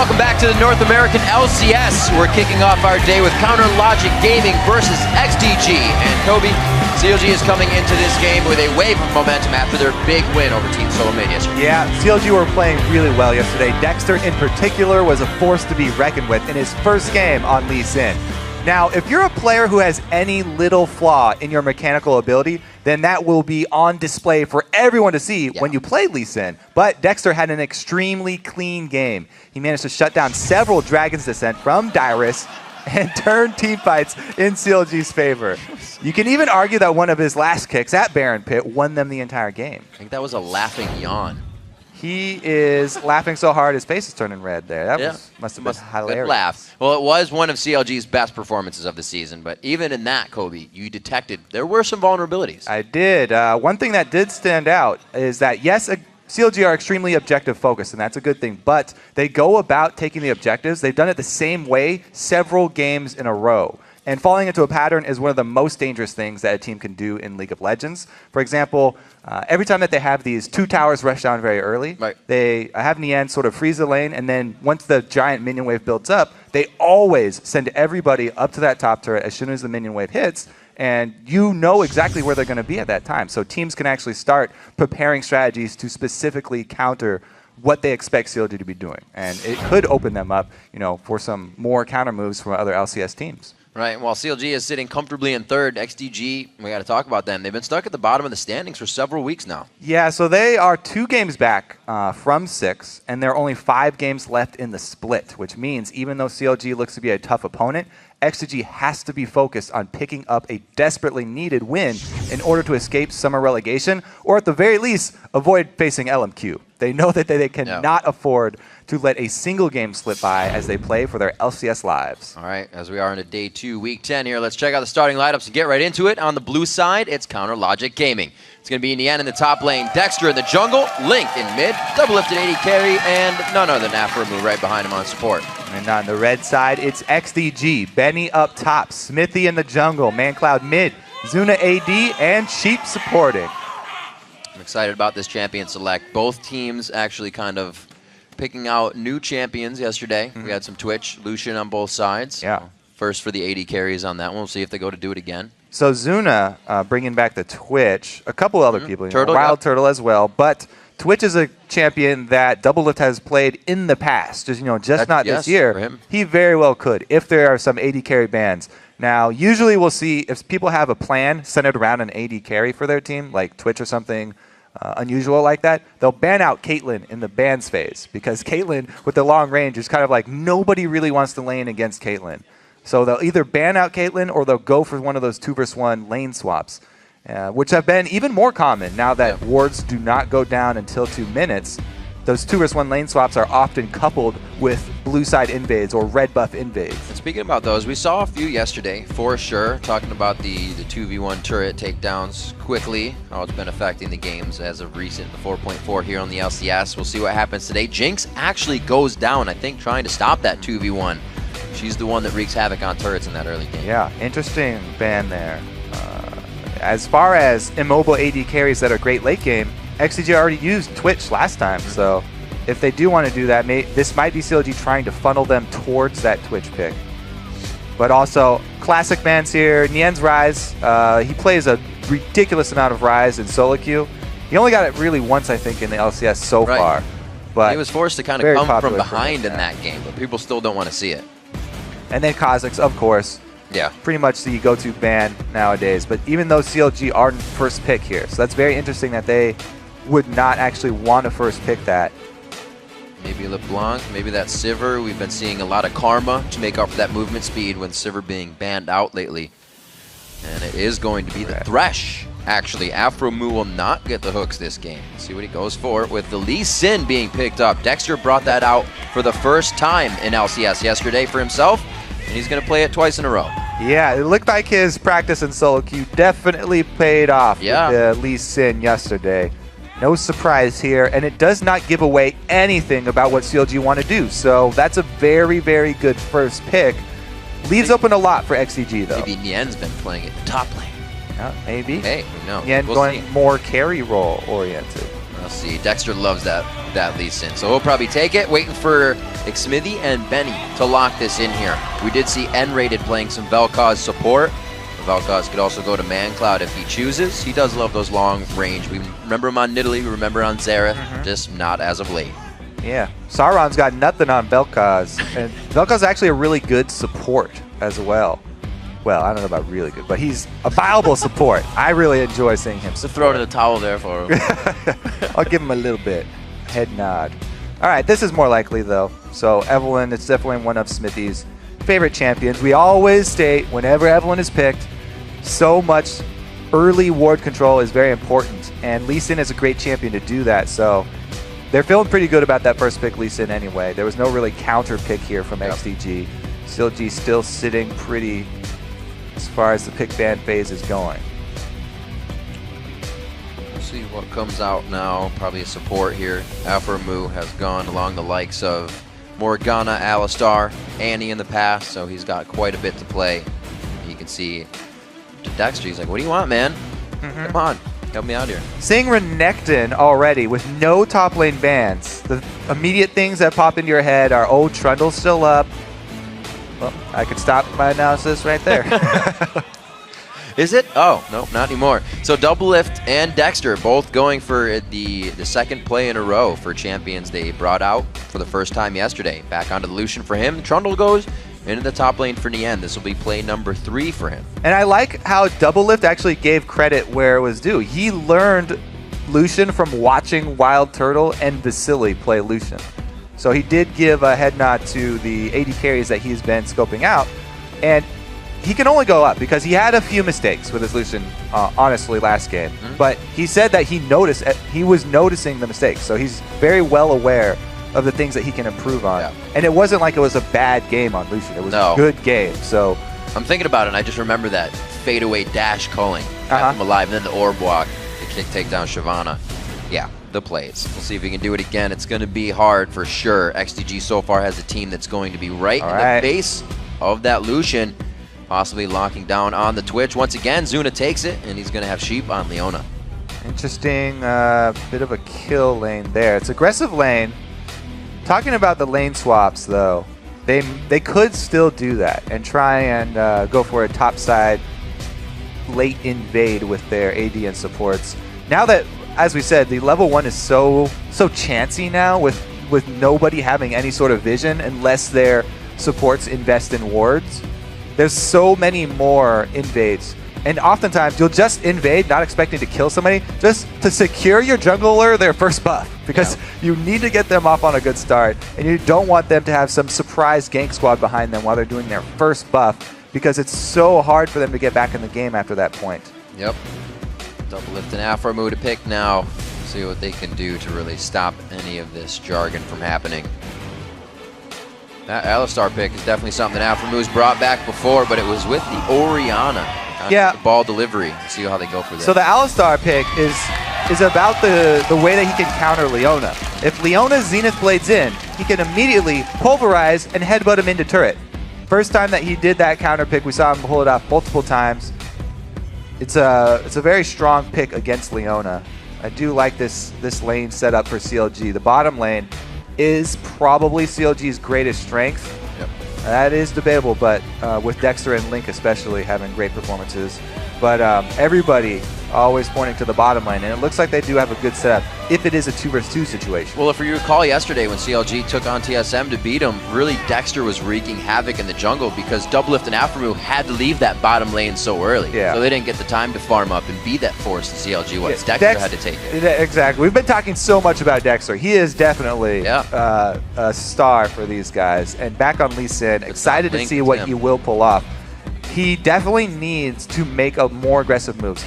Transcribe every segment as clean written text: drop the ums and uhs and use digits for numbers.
Welcome back to the North American LCS. We're kicking off our day with Counter Logic Gaming versus XDG. And Kobe, CLG is coming into this game with a wave of momentum after their big win over Team Solo Mid yesterday. Yeah, CLG were playing really well yesterday. Dexter in particular was a force to be reckoned with in his first game on Lee Sin. Now, if you're a player who has any little flaw in your mechanical ability, then that will be on display for everyone to see when you play Lee Sin. But Dexter had an extremely clean game. He managed to shut down several Dragon's Descent from Dyrus and turn teamfights in CLG's favor. You can even argue that one of his last kicks at Baron Pit won them the entire game. I think that was a laughing yawn. He is laughing so hard his face is turning red there. That must have been hilarious. Good laugh. Well, it was one of CLG's best performances of the season, but even in that, Kobe, you detected there were some vulnerabilities. I did. One thing that did stand out is that, yes, CLG are extremely objective focused, and that's a good thing, but they go about taking the objectives. They've done it the same way several games in a row. And falling into a pattern is one of the most dangerous things that a team can do in League of Legends. For example, every time that they have these two towers rush down very early, they have Nian sort of freeze the lane, and then once the giant minion wave builds up, they always send everybody up to that top turret as soon as the minion wave hits, and you know exactly where they're going to be at that time. So teams can actually start preparing strategies to specifically counter what they expect CLG to be doing. And it could open them up, for some more counter moves from other LCS teams. Right, while CLG is sitting comfortably in third, XDG, we got to talk about them. They've been stuck at the bottom of the standings for several weeks now. Yeah, so they are 2 games back from 6, and there are only 5 games left in the split, which means even though CLG looks to be a tough opponent, XDG has to be focused on picking up a desperately needed win in order to escape summer relegation, or at the very least, avoid facing LMQ. They know that they cannot afford to let a single game slip by as they play for their LCS lives. All right, as we are into day 2, week 10 here, let's check out the starting lineups and get right into it. On the blue side, it's Counter Logic Gaming. It's going to be Nian in the top lane, Dexter in the jungle, Link in mid, double lifted AD carry, and none other than Afromu right behind him on support. And on the red side, it's XDG, Benny up top, Smithy in the jungle, ManCloud mid, Zuna AD, and Sheep supporting. I'm excited about this champion select. Both teams actually kind of picking out new champions yesterday. We had some Twitch, Lucian on both sides. Yeah. First for the AD carries on that one. We'll see if they go to do it again. So Zuna bringing back the Twitch, a couple other people, Turtle, Wild Turtle as well, but Twitch is a champion that Doublelift has played in the past, just not this year. For him. He very well could if there are some AD carry bans. Now, usually we'll see if people have a plan centered around an AD carry for their team, like Twitch or something unusual like that, they'll ban out Caitlyn in the bans phase, because Caitlyn with the long range is kind of like nobody really wants to lane against Caitlyn. So they'll either ban out Caitlyn or they'll go for one of those 2v1 lane swaps, which have been even more common now that wards do not go down until 2 minutes. Those 2v1 lane swaps are often coupled with blue side invades or red buff invades. And speaking about those, we saw a few yesterday for sure, talking about the 2v1 turret takedowns quickly, how it's been affecting the games as of recent, the 4.4 here on the LCS. We'll see what happens today. Jinx actually goes down, I think, trying to stop that 2v1. She's the one that wreaks havoc on turrets in that early game. Yeah, interesting ban there. As far as immobile AD carries that are great late game, XDG already used Twitch last time, so if they do want to do that, this might be CLG trying to funnel them towards that Twitch pick. But also, classic bans here, Nian's Rise. He plays a ridiculous amount of Rise in solo queue. He only got it really once, I think, in the LCS so far. But he was forced to kind of come from behind in that game, but people still don't want to see it. And then Kha'Zix, of course. Yeah. Pretty much the go-to ban nowadays. But even though CLG are first pick here, so that's very interesting that they would not actually want to first pick that. Maybe LeBlanc, maybe that Sivir. We've been seeing a lot of karma to make up for that movement speed when Sivir being banned out lately. And it is going to be the Thresh. Actually, Afromu will not get the hooks this game. Let's see what he goes for with the Lee Sin being picked up. Dexter brought that out for the first time in LCS yesterday for himself, and he's going to play it twice in a row. Yeah, it looked like his practice in solo queue definitely paid off with the Lee Sin yesterday. No surprise here, and it does not give away anything about what CLG want to do. So that's a very, very good first pick. Leaves open a lot for XDG, though. Maybe Nian's been playing at the top lane. Maybe. Hey, who knows? Nian going more carry role oriented. Let's see. Dexter loves that Lee Sin. So he'll probably take it, waiting for Xmithy and Benny to lock this in here. We did see N-Rated playing some Vel'Koz support. Vel'Koz could also go to ManCloud if he chooses. He does love those long range. We remember him on Nidalee, we remember on Xerath, just not as of late. Yeah, Sauron's got nothing on Vel'Koz, and Vel'Koz is actually a really good support as well. Well, I don't know about really good, but he's a viable support. I really enjoy seeing him. So throw in the towel there for him. I'll give him a little bit. Head nod. All right, this is more likely, though. So Evelynn, it's definitely one of Smithy's favorite champions. We always state, whenever Evelynn is picked, so much early ward control is very important, and Lee Sin is a great champion to do that. So they're feeling pretty good about that first pick, Lee Sin, anyway. There was no really counter pick here from XDG. CLG still sitting pretty as far as the pick ban phase is going. We'll see what comes out now. Probably a support here. Aphromoo has gone along the likes of Morgana, Alistar, Annie in the past, so he's got quite a bit to play. You can see to Dexter, he's like, what do you want, man? Come on, help me out here. Seeing Renekton already with no top lane bans, the immediate things that pop into your head are, oh, Trundle's still up. Well, I could stop my analysis right there. Is it? Oh, no, not anymore. So Doublelift and Dexter both going for the second play in a row for champions they brought out for the first time yesterday. Back onto the Lucian for him. Trundle goes into the top lane for Nien. This will be play number 3 for him. And I like how Doublelift actually gave credit where it was due. He learned Lucian from watching Wild Turtle and Vasily play Lucian. So he did give a head nod to the AD carries that he's been scoping out. And he can only go up because he had a few mistakes with his Lucian, honestly, last game. But he said that he was noticing the mistakes. So he's very well aware of the things that he can improve on. Yeah. And it wasn't like it was a bad game on Lucian. It was a good game. So I'm thinking about it, and I just remember that fadeaway dash culling. Kept him alive, and then the orb walk to take down Shyvana. Yeah, the plays. We'll see if he can do it again. It's going to be hard for sure. XDG so far has a team that's going to be right in the face of that Lucian, possibly locking down on the Twitch. Once again, Zuna takes it, and he's going to have Sheep on Leona. Interesting bit of a kill lane there. It's aggressive lane. Talking about the lane swaps, though, they could still do that and try and go for a topside late invade with their AD and supports. Now that, as we said, the level 1 is so chancy now with nobody having any sort of vision unless their supports invest in wards. There's so many more invades. And oftentimes, you'll just invade, not expecting to kill somebody, just to secure your jungler their first buff. Because you need to get them off on a good start, and you don't want them to have some surprise gank squad behind them while they're doing their first buff, because it's so hard for them to get back in the game after that point. Yep. Doublelift and Aphromoo to pick now. See what they can do to really stop any of this jargon from happening. That Alistar pick is definitely something that Aphromoos brought back before, but it was with the Orianna. The ball delivery. Let's see how they go for this. So the Alistar pick is about the way that he can counter Leona. If Leona's Zenith Blades in, he can immediately pulverize and headbutt him into turret. First time that he did that counter pick, we saw him pull it off multiple times. It's a very strong pick against Leona. I do like this lane setup for CLG. The bottom lane is probably CLG's greatest strength. That is debatable, but with Dexter and Link especially having great performances. But everybody always pointing to the bottom lane, and it looks like they do have a good setup if it is a 2 versus 2 situation. Well, if you recall yesterday when CLG took on TSM to beat him, really Dexter was wreaking havoc in the jungle because Doublelift and Aphromoo had to leave that bottom lane so early. So they didn't get the time to farm up and be that force that CLG was. Dexter had to take it. Exactly. We've been talking so much about Dexter. He is definitely a star for these guys. And back on Lee Sin, excited to see what he will pull off. He definitely needs to make more aggressive moves.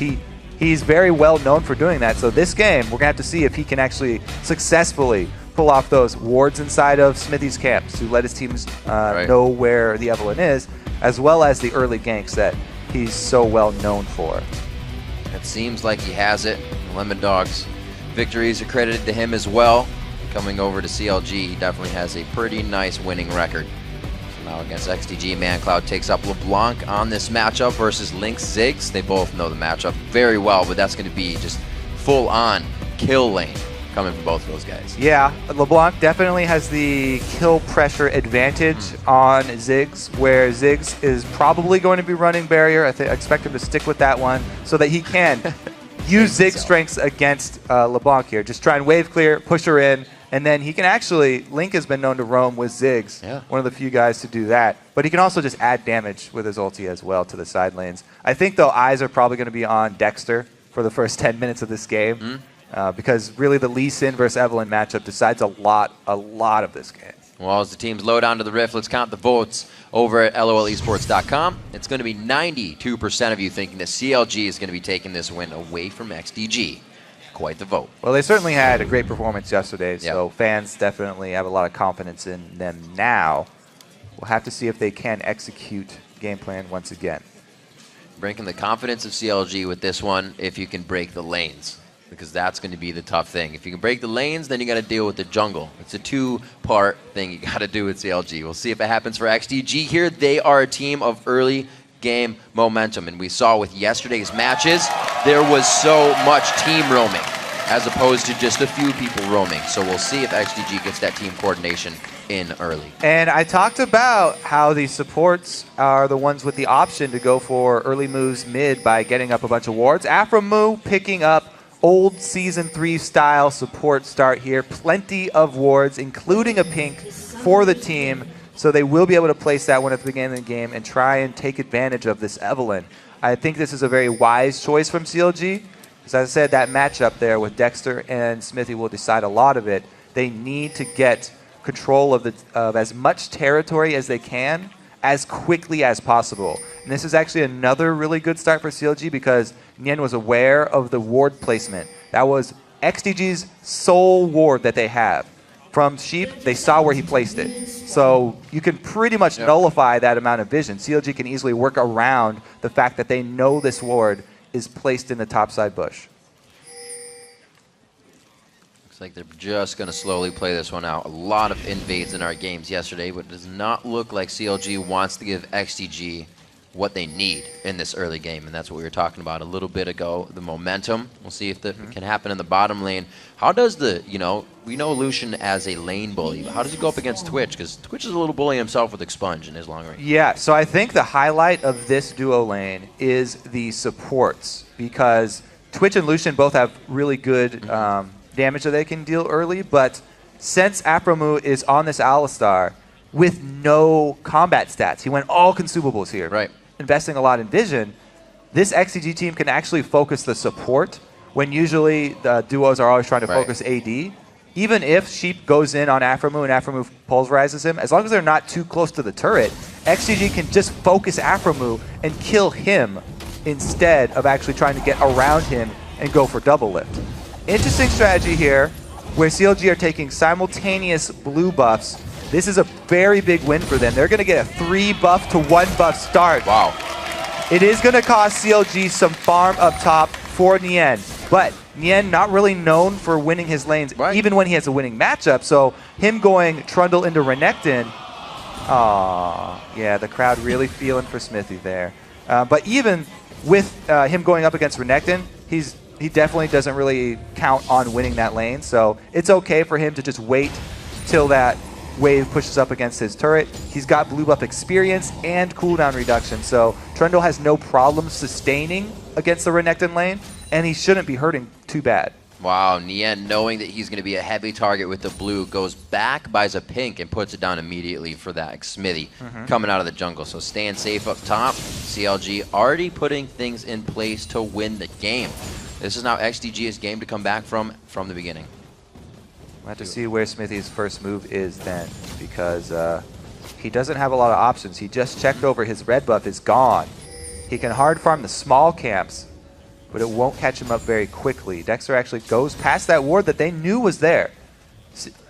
He's very well known for doing that. So this game, we're going to have to see if he can actually successfully pull off those wards inside of Smithy's camps to let his teams know where the Evelynn is, as well as the early ganks that he's so well known for. It seems like he has it. Lemon Dog's victories are credited to him as well. Coming over to CLG, he definitely has a pretty nice winning record. Now against XDG, ManCloud takes up LeBlanc on this matchup versus Lynx Ziggs. They both know the matchup very well, but that's going to be just full-on kill lane coming from both of those guys. Yeah, LeBlanc definitely has the kill pressure advantage on Ziggs, where Ziggs is probably going to be running barrier. I expect him to stick with that one so that he can use Ziggs strengths against LeBlanc here. Just try and wave clear, push her in, and then he can actually, Link has been known to roam with Ziggs, one of the few guys to do that. But he can also just add damage with his ulti as well to the side lanes. I think, though, eyes are probably going to be on Dexter for the first 10 minutes of this game. Because really the Lee Sin versus Evelynn matchup decides a lot of this game. Well, as the teams load onto the Rift, let's count the votes over at lolesports.com. It's going to be 92% of you thinking that CLG is going to be taking this win away from XDG. Quite the vote. Well, they certainly had a great performance yesterday, so fans definitely have a lot of confidence in them now. We'll have to see if they can execute game plan once again. Breaking the confidence of CLG with this one if you can break the lanes, because that's going to be the tough thing. If you can break the lanes, then you got to deal with the jungle. It's a two-part thing you got to do with CLG. We'll see if it happens for XDG here. They are a team of early game momentum, and we saw with yesterday's matches, there was so much team roaming as opposed to just a few people roaming. So we'll see if XDG gets that team coordination in early. And I talked about how the supports are the ones with the option to go for early moves mid by getting up a bunch of wards. Aframu picking up old Season 3 style support start here. Plenty of wards, including a pink for the team. So they will be able to place that one at the beginning of the game and try and take advantage of this Evelynn. I think this is a very wise choice from CLG. As I said, that matchup there with Dexter and Smithy will decide a lot of it. They need to get control of as much territory as they can as quickly as possible. And this is actually another really good start for CLG because Nien was aware of the ward placement. That was XDG's sole ward that they have. From Sheep, they saw where he placed it. So you can pretty much nullify that amount of vision. CLG can easily work around the fact that they know this ward is placed in the topside bush. Looks like they're just going to slowly play this one out. A lot of invades in our games yesterday, but it does not look like CLG wants to give XDG what they need in this early game, and that's what we were talking about a little bit ago, the momentum. We'll see if that can happen in the bottom lane. How does we know Lucian as a lane bully, but how does he go up against Twitch? Because Twitch is a little bully himself with Expunge in his long range. Yeah, so I think the highlight of this duo lane is the supports, because Twitch and Lucian both have really good damage that they can deal early, but since Aframu is on this Alistar with no combat stats, he went all consumables here. Right. Investing a lot in vision, this XDG team can actually focus the support when usually the duos are always trying to focus AD. Even if Sheep goes in on Aframu and Aframu pulverizes him, as long as they're not too close to the turret, XDG can just focus Aframu and kill him instead of actually trying to get around him and go for double lift. Interesting strategy here, where CLG are taking simultaneous blue buffs. This is a very big win for them. They're going to get a 3 buff to 1 buff start. Wow. It is going to cost CLG some farm up top for Nien, but Nien not really known for winning his lanes, even when he has a winning matchup. So him going Trundle into Renekton, yeah, the crowd really feeling for Smithy there. But even with him going up against Renekton, he definitely doesn't really count on winning that lane. So it's okay for him to just wait till that wave pushes up against his turret. He's got blue buff experience and cooldown reduction, so Trundle has no problem sustaining against the Renekton lane, and he shouldn't be hurting too bad. Wow, Nien, knowing that he's going to be a heavy target with the blue, goes back, buys a pink, and puts it down immediately for that Smithy coming out of the jungle. So staying safe up top. CLG already putting things in place to win the game. This is now XDG's game to come back from the beginning. We'll have to see where Smithy's first move is then, because he doesn't have a lot of options. He just checked over his red buff is gone. He can hard farm the small camps, but it won't catch him up very quickly. Dexter actually goes past that ward that they knew was there.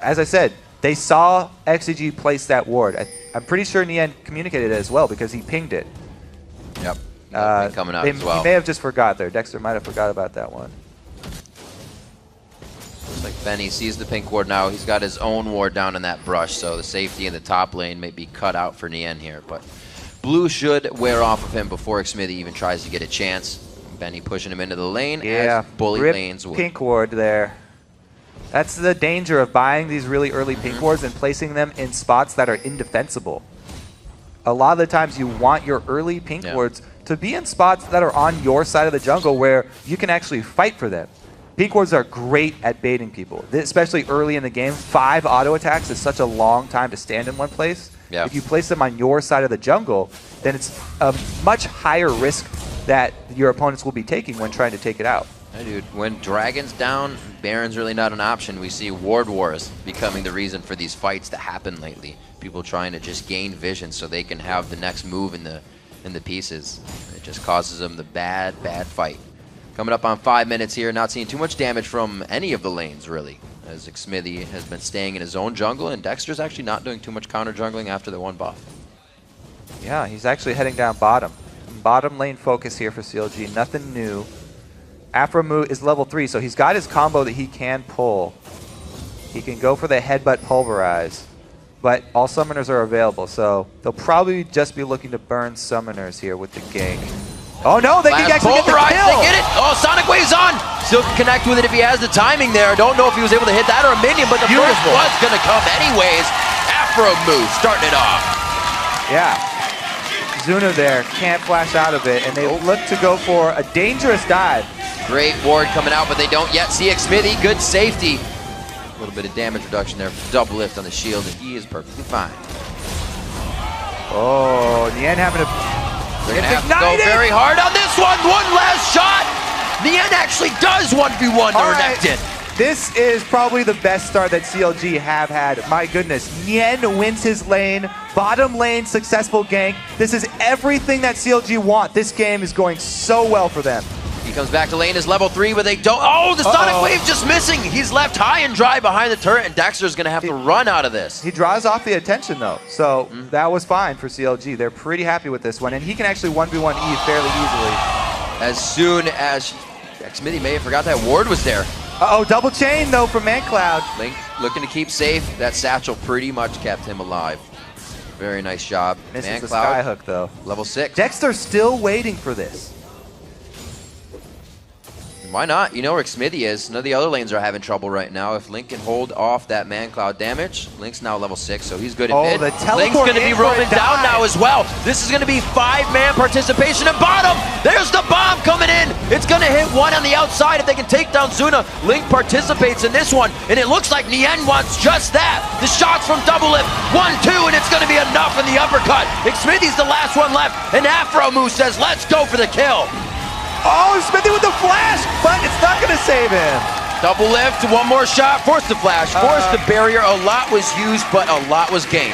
As I said, they saw XDG place that ward. I'm pretty sure Nien communicated it as well because he pinged it. Yep. Coming out as well. He may have just forgot there. Dexter might have forgot about that one. Looks like Benny sees the pink ward now. He's got his own ward down in that brush, so the safety in the top lane may be cut out for Nien here. But blue should wear off of him before Xmithy even tries to get a chance. Benny pushing him into the lane as bully lanes would. Pink ward there. That's the danger of buying these really early pink wards and placing them in spots that are indefensible. A lot of the times you want your early pink wards to be in spots that are on your side of the jungle where you can actually fight for them. Pink wards are great at baiting people, especially early in the game. 5 auto attacks is such a long time to stand in one place. Yeah. If you place them on your side of the jungle, then it's a much higher risk that your opponents will be taking when trying to take it out. Hey, dude, when Dragon's down, Baron's really not an option. We see ward wars becoming the reason for these fights to happen lately. People trying to just gain vision so they can have the next move in the pieces. It just causes them the bad fight. Coming up on 5 minutes here, not seeing too much damage from any of the lanes, really, as Xmithy has been staying in his own jungle, and Dexter's actually not doing too much counter jungling after the one buff. Yeah, he's actually heading down bottom. Bottom lane focus here for CLG, nothing new. Afromu is level 3, so he's got his combo that he can pull. He can go for the headbutt pulverize, but all summoners are available, so they'll probably just be looking to burn summoners here with the gank. Oh no, they can actually get the kill! They get it! Oh, Sonic Wave's on! Still can connect with it if he has the timing there. Don't know if he was able to hit that or a minion, but the first one's gonna come anyways. Afromu starting it off. Yeah. Zuna there can't flash out of it, and they look to go for a dangerous dive. Great ward coming out, but they don't yet see Xmithy. Good safety. A little bit of damage reduction there. Double lift on the shield, and he is perfectly fine. Oh, Nien having to... They're going to have to go very hard on this one. One last shot. Nien actually does 1v1 to Renekton. This is probably the best start that CLG have had. My goodness. Nien wins his lane. Bottom lane successful gank. This is everything that CLG want. This game is going so well for them. He comes back to lane as level 3, but they don't. Oh, the Sonic Wave just missing. He's left high and dry behind the turret, and Dexter's going to have to run out of this. He draws off the attention, though, so that was fine for CLG. They're pretty happy with this one, and he can actually 1v1 E fairly easily. As soon as Xmithy may have forgot that ward was there. Uh-oh, double chain, though, from ManCloud. Link looking to keep safe. That satchel pretty much kept him alive. Very nice job. Misses the skyhook, though. Level 6. Dexter's still waiting for this. Why not? You know where Xmithy is. None of the other lanes are having trouble right now. If Link can hold off that ManCloud damage, Link's now level 6, so he's good in mid. Link's going to be roaming down now as well. This is going to be 5-man participation at bottom. There's the bomb coming in. It's going to hit one on the outside if they can take down Zuna. Link participates in this one, and it looks like Nien wants just that. The shots from double lift. 1-2, and it's going to be enough in the uppercut. Xmithy's the last one left, and Afromu says, let's go for the kill. Oh, Xmithy with the flash, but it's not going to save him. Double lift, one more shot, forced the flash, forced the barrier. A lot was used, but a lot was gained.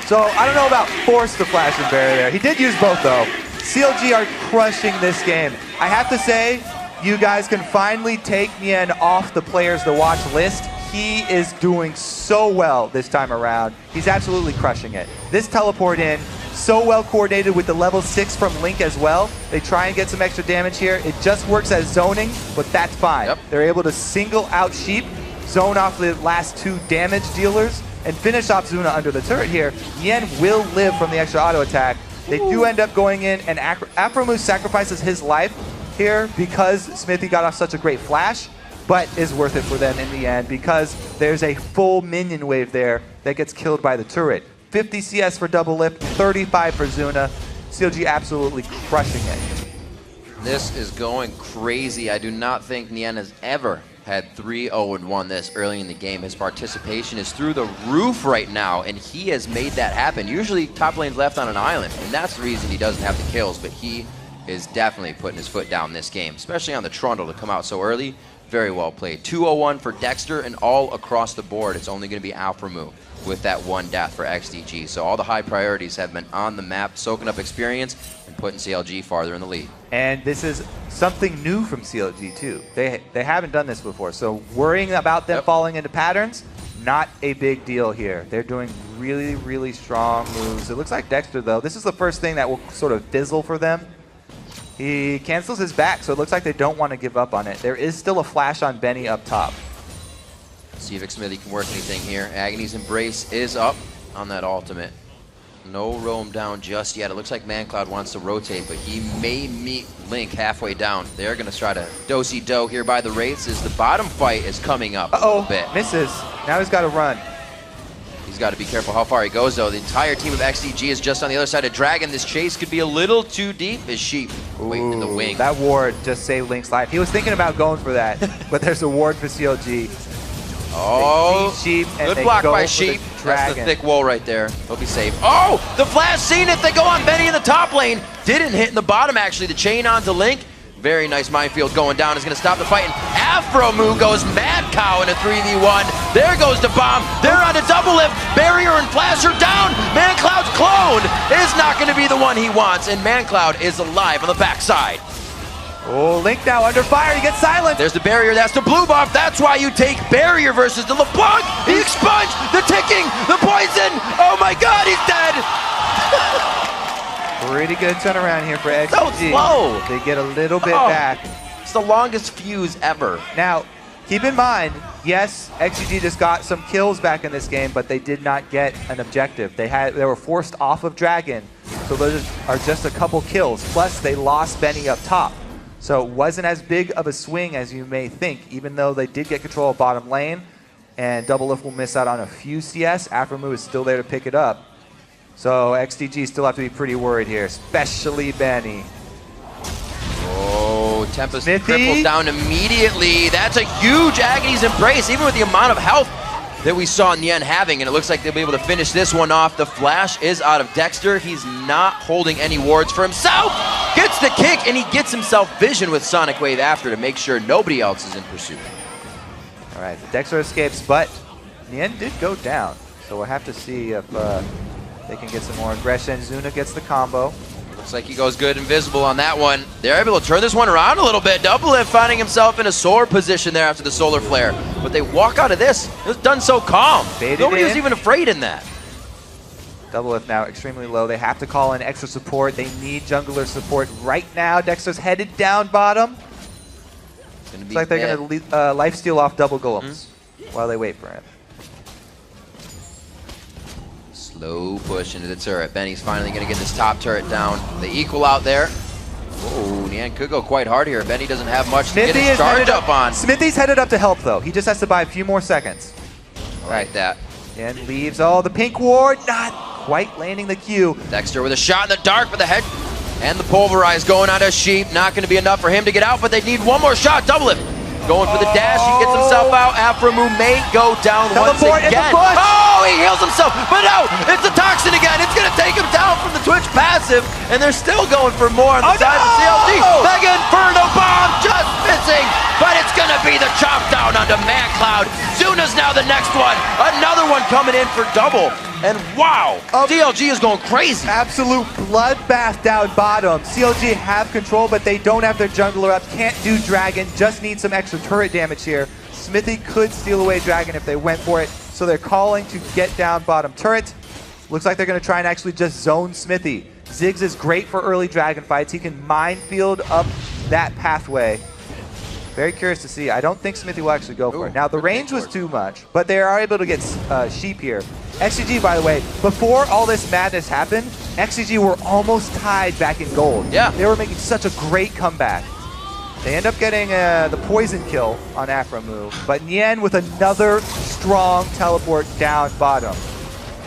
So I don't know about force the flash and barrier there. He did use both, though. CLG are crushing this game. I have to say, you guys can finally take Nien off the players to watch list. He is doing so well this time around. He's absolutely crushing it. This teleport in, so well coordinated with the level 6 from Link as well. They try and get some extra damage here. It just works as zoning, but that's fine. Yep. They're able to single out Sheep, zone off the last 2 damage dealers, and finish off Zuna under the turret here. Nien will live from the extra auto attack. They do end up going in, and Afromu sacrifices his life here because Xmithy got off such a great flash, but is worth it for them in the end because there's a full minion wave there that gets killed by the turret. 50 CS for double lift, 35 for Zuna. CLG absolutely crushing it. This is going crazy. I do not think Nien has ever had 3-0-1 this early in the game. His participation is through the roof right now, and he has made that happen. Usually top lane's left on an island, and that's the reason he doesn't have the kills, but he is definitely putting his foot down this game, especially on the Trundle to come out so early. Very well played. 2-0-1 for Dexter, and all across the board, it's only going to be Alframu with that 1 death for XDG. So all the high priorities have been on the map, soaking up experience and putting CLG farther in the lead. And this is something new from CLG too. They haven't done this before, so worrying about them falling into patterns, not a big deal here. They're doing really, really strong moves. It looks like Dexter, though, this is the first thing that will sort of fizzle for them. He cancels his back, so it looks like they don't want to give up on it. There is still a flash on Benny up top. See if Xmithy can work anything here. Agony's Embrace is up on that ultimate. No roam down just yet. It looks like ManCloud wants to rotate, but he may meet Link halfway down. They're going to try to do-si-do here by the Wraiths as the bottom fight is coming up a little bit. Misses. Now he's got to run. He's got to be careful how far he goes, though. The entire team of XDG is just on the other side of Dragon. This chase could be a little too deep as Sheep waiting in the wing. That ward just saved Link's life. He was thinking about going for that, but there's a ward for CLG. Oh, Sheep and good block by Sheep. That's the thick wall right there. He'll be safe. Oh, the flash seen it. They go on Benny in the top lane. Didn't hit in the bottom, actually. The chain onto Link. Very nice minefield going down. Is going to stop the fight. And Afromoo goes Mad Cow in a 3v1. There goes the bomb. They're on a double lift. Barrier and Flash are down. ManCloud's clone is not going to be the one he wants. And ManCloud is alive on the backside. Oh, Link now under fire. He gets silenced. There's the barrier. That's the blue buff. That's why you take barrier versus the LeBlanc. He expunged. The ticking. The poison. Oh my God, he's dead. Pretty good turnaround here for XDG. So slow. They get a little bit back. It's the longest fuse ever. Now, keep in mind, yes, XDG just got some kills back in this game, but they did not get an objective. They were forced off of Dragon, so those are just a couple kills. Plus, they lost Benny up top. So it wasn't as big of a swing as you may think, even though they did get control of bottom lane, and Double Lift will miss out on a few CS. Afromoo is still there to pick it up. So XDG still have to be pretty worried here, especially Benny. Oh, Tempest cripples down immediately. That's a huge Agony's Embrace, even with the amount of health that we saw Nien having, and it looks like they'll be able to finish this one off. The flash is out of Dexter. He's not holding any wards for himself. Gets the kick, and he gets himself vision with Sonic Wave after to make sure nobody else is in pursuit. All right, Dexter escapes, but Nien did go down. So we'll have to see if they can get some more aggression. Zuna gets the combo. Looks like he goes good invisible on that one. They're able to turn this one around a little bit. Double Lift finding himself in a sore position there after the solar flare. But they walk out of this. It was done so calm. Nobody was even afraid in that. Double Lift now extremely low. They have to call in extra support. They need jungler support right now. Dexter's headed down bottom. Looks like they're going to lifesteal off double golems while they wait for him. Slow push into the turret. Benny's finally going to get this top turret down. They equal out there. Oh, Nien could go quite hard here. Benny doesn't have much to get his charge up on. Smithy's headed up to help, though. He just has to buy a few more seconds. Like that. And leaves the pink ward, not quite landing the Q. Dexter with a shot in the dark for the head. And the pulverize going on to Sheep. Not going to be enough for him to get out, but they need one more shot. Double Lift. Going for the dash, he gets himself out. Afromoo may go down once again. Oh, he heals himself, but no, it's a Toxin again. It's gonna take him down from the Twitch passive, and they're still going for more on the side of CLG. Mega Inferno Bomb just missing, but it's gonna be the chop down onto ManCloud. Zuna's now the next one. Another one coming in for double. And wow, CLG is going crazy. Absolute bloodbath down bottom. CLG have control, but they don't have their jungler up. Can't do Dragon, just need some extra turret damage here. Smithy could steal away Dragon if they went for it, so they're calling to get down bottom turret. Looks like they're going to try and actually just zone Smithy. Ziggs is great for early Dragon fights. He can minefield up that pathway. Very curious to see. I don't think Smithy will actually go for it. Now, the range was too much, but they are able to get Sheep here. XDG, by the way, before all this madness happened, XDG were almost tied back in gold. Yeah. They were making such a great comeback. They end up getting the poison kill on Afromoo, but Nien with another strong teleport down bottom.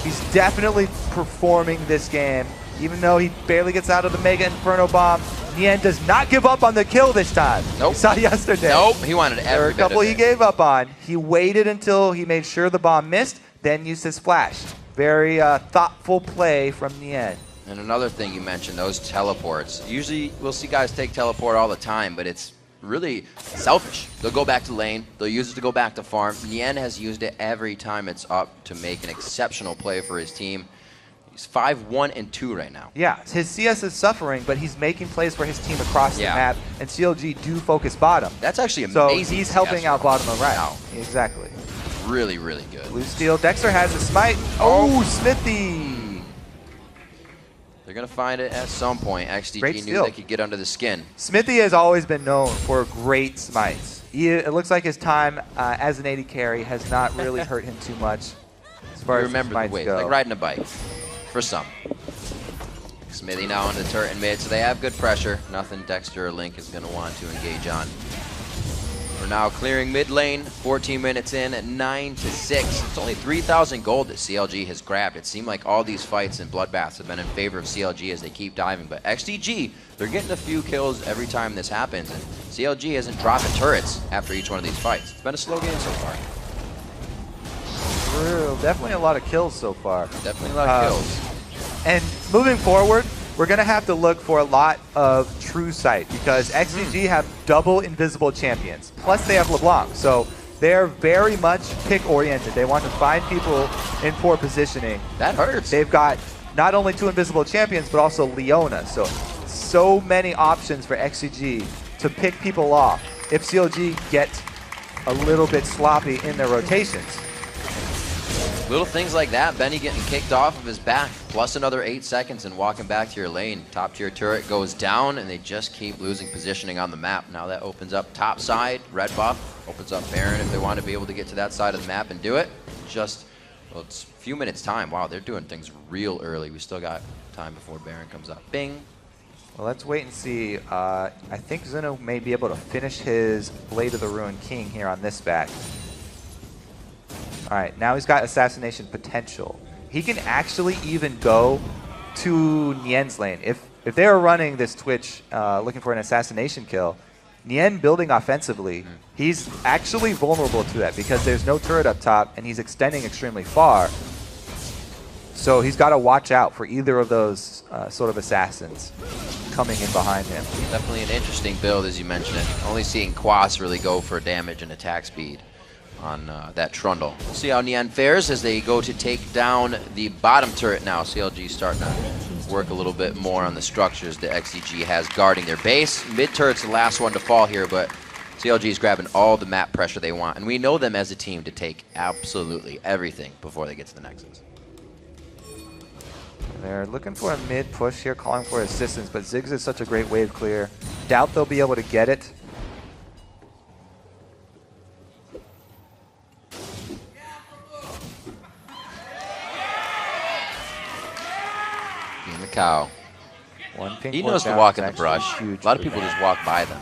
He's definitely performing this game. Even though he barely gets out of the Mega Inferno Bomb, Nien does not give up on the kill this time. Nope. We saw yesterday. Nope, he wanted every There were a couple he gave up on. He waited until he made sure the bomb missed, then used his flash. Very thoughtful play from Nien. And another thing you mentioned, those teleports. Usually we'll see guys take teleport all the time, but it's really selfish. They'll go back to lane, they'll use it to go back to farm. Nien has used it every time it's up to make an exceptional play for his team. He's 5-1-2 right now. Yeah, his CS is suffering, but he's making plays for his team across the map, and CLG do focus bottom. That's actually amazing. So he's helping out bottom and right. Exactly. Really, really good. Blue steal. Dexter has a smite. Oh, Smithy! They're going to find it at some point. XDG knew they could get under the skin. Smithy has always been known for great smites. It looks like his time as an AD carry has not really hurt him too much as far as remember the wave, like riding a bike. For some. Smithy now on the turret and mid, so they have good pressure. Nothing Dexter or Link is going to want to engage on. We're now clearing mid lane, 14 minutes in at 9-6. It's only 3,000 gold that CLG has grabbed. It seemed like all these fights and bloodbaths have been in favor of CLG as they keep diving, but XDG, they're getting a few kills every time this happens, and CLG isn't dropping turrets after each one of these fights. It's been a slow game so far. True, definitely a lot of kills so far. Definitely a lot of kills. And moving forward, we're going to have to look for a lot of true sight because XDG have double invisible champions. Plus they have LeBlanc, so they're very much pick-oriented. They want to find people in poor positioning. That hurts. They've got not only 2 invisible champions, but also Leona. So many options for XDG to pick people off if CLG get a little bit sloppy in their rotations. Little things like that, Benny getting kicked off of his back, plus another 8 seconds and walking back to your lane. Top tier turret goes down, and they just keep losing positioning on the map. Now that opens up top side, red buff, opens up Baron if they want to be able to get to that side of the map and do it. Just, well, it's a few minutes time. Wow, they're doing things real early. We still got time before Baron comes up. Bing. Well, let's wait and see. I think Zuno may be able to finish his Blade of the Ruined King here on this back. All right, now he's got assassination potential. He can actually even go to Nien's lane. If they are running this Twitch looking for an assassination kill, Nien building offensively, he's actually vulnerable to that because there's no turret up top and he's extending extremely far. So he's got to watch out for either of those sort of assassins coming in behind him. Definitely an interesting build, as you mentioned it. Only seeing Quas really go for damage and attack speed on that Trundle. We'll see how Nien fares as they go to take down the bottom turret now. CLG starting to work a little bit more on the structures that XDG has guarding their base. Mid turret's the last one to fall here, but CLG is grabbing all the map pressure they want, and we know them as a team to take absolutely everything before they get to the Nexus. They're looking for a mid push here, calling for assistance, but Ziggs is such a great wave clear. Doubt they'll be able to get it. Cow. He knows to walk in the brush. A lot of people just walk by them.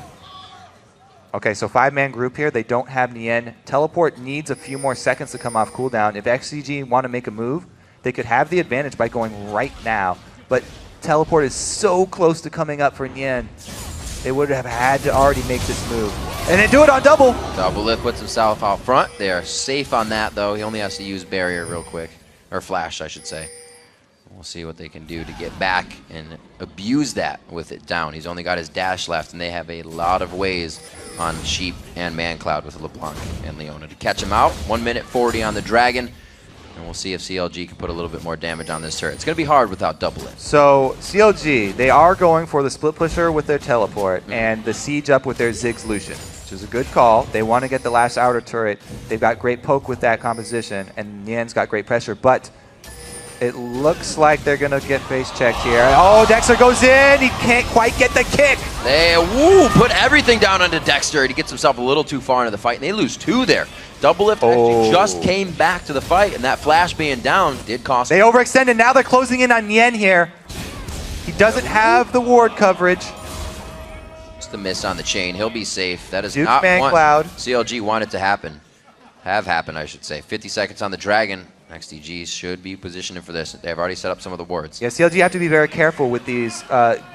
Okay, so 5-man group here. They don't have Nien. Teleport needs a few more seconds to come off cooldown. If XDG want to make a move, they could have the advantage by going right now. But Teleport is so close to coming up for Nien. They would have had to already make this move. And then do it on double. Double lift puts himself out front. They are safe on that, though. He only has to use barrier real quick. Or flash, I should say. We'll see what they can do to get back and abuse that with it down. He's only got his dash left, and they have a lot of ways on Sheep and ManCloud with LeBlanc and Leona to catch him out. 1 minute 40 on the Dragon, and we'll see if CLG can put a little bit more damage on this turret. It's going to be hard without double it. So CLG, they are going for the split pusher with their teleport and the siege up with their Ziggs Lucian, which is a good call. They want to get the last outer turret. They've got great poke with that composition, and Nien's got great pressure, but it looks like they're going to get face checked here. Oh, Dexter goes in. He can't quite get the kick. They put everything down onto Dexter. He gets himself a little too far into the fight, and they lose 2 there. Double lift actually just came back to the fight, and that flash being down did cost They overextended. Now they're closing in on Nien here. He doesn't have the ward coverage. Just a miss on the chain. He'll be safe. That is Duke not what ManCloud. CLG wanted to happen. Have happened, I should say. 50 seconds on the Dragon. XDG should be positioning for this. They've already set up some of the wards. Yeah, CLG have to be very careful with these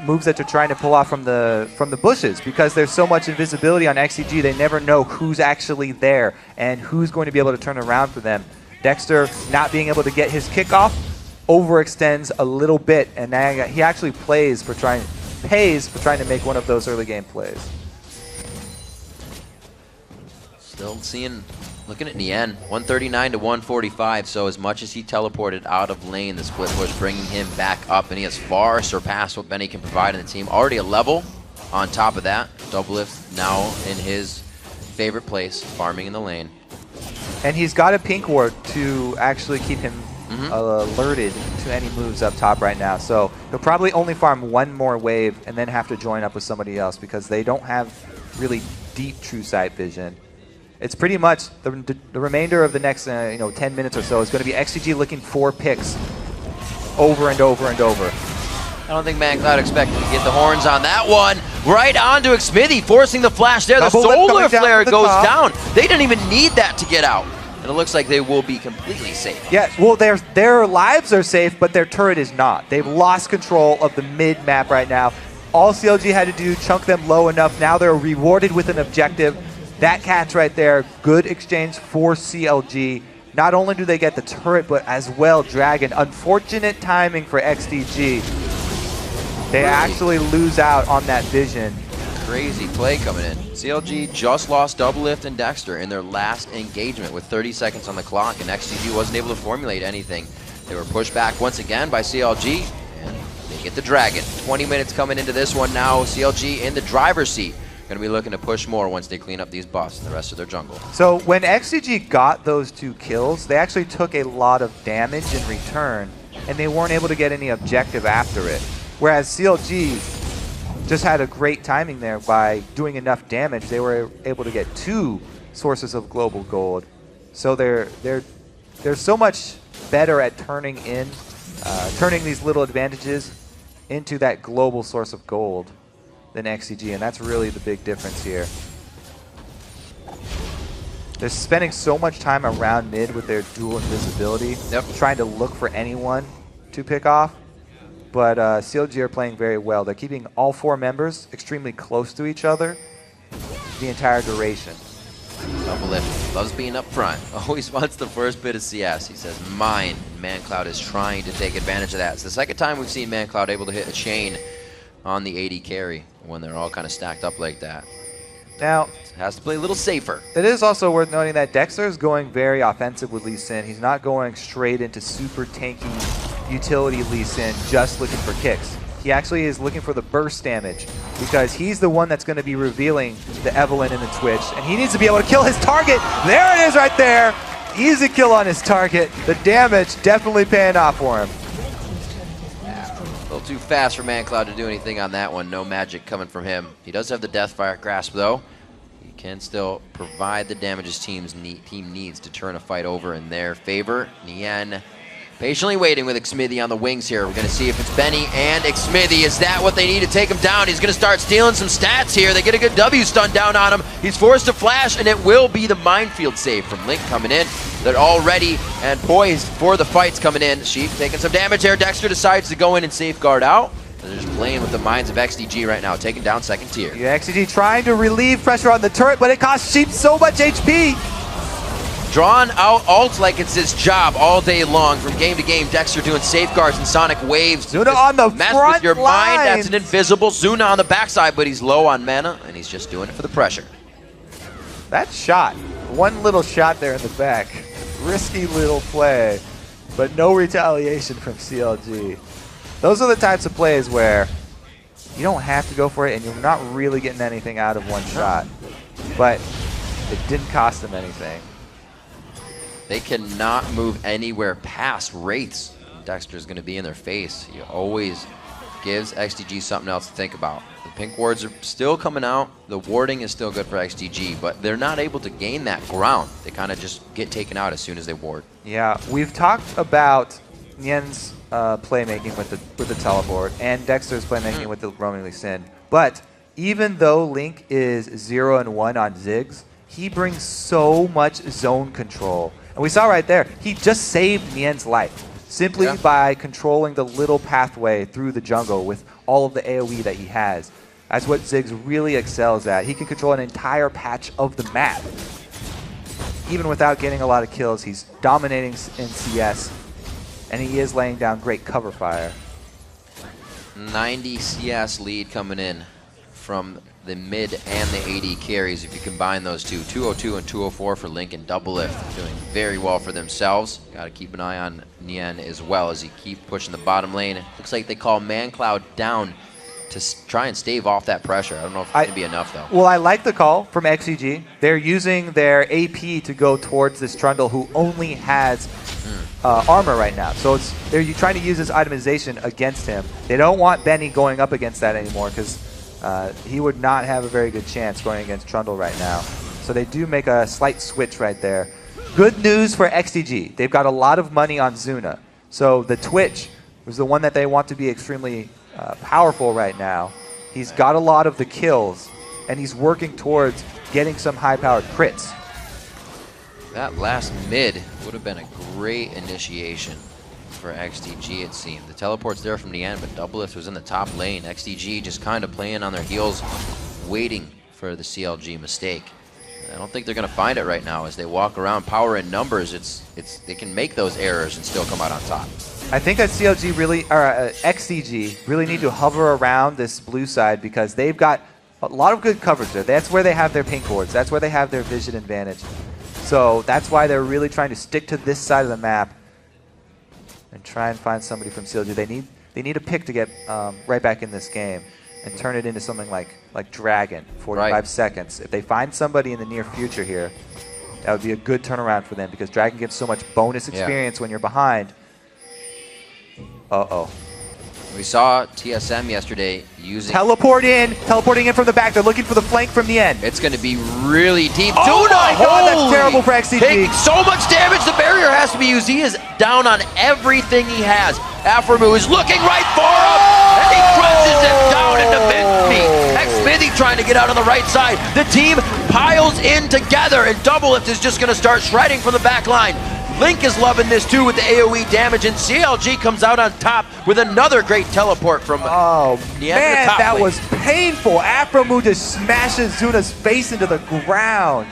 moves that they're trying to pull off from the bushes because there's so much invisibility on XDG. They never know who's actually there and who's going to be able to turn around for them. Dexter not being able to get his kickoff overextends a little bit, and now he actually pays for trying to make one of those early game plays. Still seeing. Looking at Nien, 139 to 145, so as much as he teleported out of lane, the split push bringing him back up, and he has far surpassed what Benny can provide in the team. Already a level on top of that. Double lift now in his favorite place, farming in the lane. And he's got a pink ward to actually keep him alerted to any moves up top right now. So he'll probably only farm 1 more wave and then have to join up with somebody else because they don't have really deep true sight vision. It's pretty much the remainder of the next 10 minutes or so is going to be XDG looking for picks over and over and over. I don't think ManCloud expected to get the horns on that one. Right onto Xmithy, forcing the flash there. The solar flare goes down. They didn't even need that to get out. And it looks like they will be completely safe. Yeah, well, their lives are safe, but their turret is not. They've lost control of the mid map right now. All CLG had to do, chunk them low enough. Now they're rewarded with an objective. That catch right there, good exchange for CLG. Not only do they get the turret, but as well Dragon. Unfortunate timing for XDG. They actually lose out on that vision. Crazy play coming in. CLG just lost Doublelift and Dexter in their last engagement with 30 seconds on the clock, and XDG wasn't able to formulate anything. They were pushed back once again by CLG, and they get the Dragon. 20 minutes coming into this one now. CLG in the driver's seat. Going to be looking to push more once they clean up these buffs and the rest of their jungle. So when XDG got those 2 kills, they actually took a lot of damage in return, and they weren't able to get any objective after it. Whereas CLG just had a great timing there by doing enough damage. They were able to get 2 sources of global gold. So they're so much better at turning these little advantages into that global source of gold than XDG, and that's really the big difference here. They're spending so much time around mid with their dual invisibility, trying to look for anyone to pick off. But CLG are playing very well. They're keeping all 4 members extremely close to each other the entire duration. Doublelift loves being up front. Always wants the first bit of CS. He says mine. ManCloud is trying to take advantage of that. It's the second time we've seen ManCloud able to hit a chain on the AD carry when they're all kind of stacked up like that. Now, it has to play a little safer. It is also worth noting that Dexter is going very offensive with Lee Sin. He's not going straight into super tanky utility Lee Sin, just looking for kicks. He actually is looking for the burst damage because he's the one that's going to be revealing the Evelynn in the Twitch, and he needs to be able to kill his target. There it is right there. Easy kill on his target. The damage definitely paying off for him. A little too fast for ManCloud to do anything on that one. No magic coming from him. He does have the Deathfire Grasp, though. He can still provide the damage his team needs to turn a fight over in their favor. Nien patiently waiting with Xmithy on the wings here. We're going to see if it's Benny and Xmithy. Is that what they need to take him down? He's going to start stealing some stats here. They get a good W stun down on him. He's forced to flash, and it will be the minefield save from Link coming in. They're all ready and poised for the fights coming in. Sheep taking some damage here. Dexter decides to go in and safeguard out. And they're just playing with the minds of XDG right now, taking down second tier. Yeah, XDG trying to relieve pressure on the turret, but it costs Sheep so much HP. Drawn out ult like it's his job all day long. From game to game, Dexter doing safeguards and sonic waves. Zuna on the mess front with your lines. mind. That's an invisible Zuna on the backside, but he's low on mana, and he's just doing it for the pressure. That shot, one little shot there in the back. Risky little play, but no retaliation from CLG. Those are the types of plays where you don't have to go for it, and you're not really getting anything out of one shot. But it didn't cost them anything. They cannot move anywhere past Wraiths. Dexter's going to be in their face. He always gives XDG something else to think about. The pink wards are still coming out. The warding is still good for XDG, but they're not able to gain that ground. They kind of just get taken out as soon as they ward. Yeah, we've talked about Nien's playmaking with the teleport and Dexter's playmaking with the roaming Lee Sin. But even though Link is 0 and 1 on Ziggs, he brings so much zone control. And we saw right there, he just saved Nien's life simply by controlling the little pathway through the jungle with all of the AoE that he has. That's what Ziggs really excels at. He can control an entire patch of the map. Even without getting a lot of kills, he's dominating in CS, and he is laying down great cover fire. 90 CS lead coming in from the mid and the AD carries. If you combine those two, 202 and 204 for Link and Doublelift, doing very well for themselves. Got to keep an eye on Nien as well as he keep pushing the bottom lane. Looks like they call ManCloud down to try and stave off that pressure. I don't know if it's going to be enough, though. Well, I like the call from XDG. They're using their AP to go towards this Trundle who only has armor right now. So they're trying to use this itemization against him. They don't want Benny going up against that anymore because he would not have a very good chance going against Trundle right now. So they do make a slight switch right there. Good news for XDG. They've got a lot of money on Zuna. So the Twitch was the one that they want to be extremely powerful right now. He's got a lot of the kills, and he's working towards getting some high-powered crits. That last mid would have been a great initiation for XDG, it seemed. The teleport's there from the end, but Doublelift was in the top lane. XDG just kind of playing on their heels, waiting for the CLG mistake. I don't think they're going to find it right now as they walk around. Power in numbers, they can make those errors and still come out on top. I think that CLG really, or XDG really need to hover around this blue side because they've got a lot of good coverage there. That's where they have their pink wards. That's where they have their vision advantage. So that's why they're really trying to stick to this side of the map and try and find somebody from CLG. They need a pick to get right back in this game and turn it into something like Dragon, 45 seconds. If they find somebody in the near future here, that would be a good turnaround for them because Dragon gives so much bonus experience when you're behind. Uh-oh. We saw TSM yesterday using... teleporting in from the back. They're looking for the flank from the end. It's going to be really deep. Oh my God, that's terrible for XDG. Taking so much damage, the barrier has to be used. He is down on everything he has. Aframu is looking right for him, and he crunches him down into mid-feet. Xmithy trying to get out on the right side. The team piles in together, and Doublelift is just going to start shredding from the back line. Link is loving this too with the AoE damage, and CLG comes out on top with another great teleport from the end of the top that lane. was painful. Aframu just smashes Zuna's face into the ground.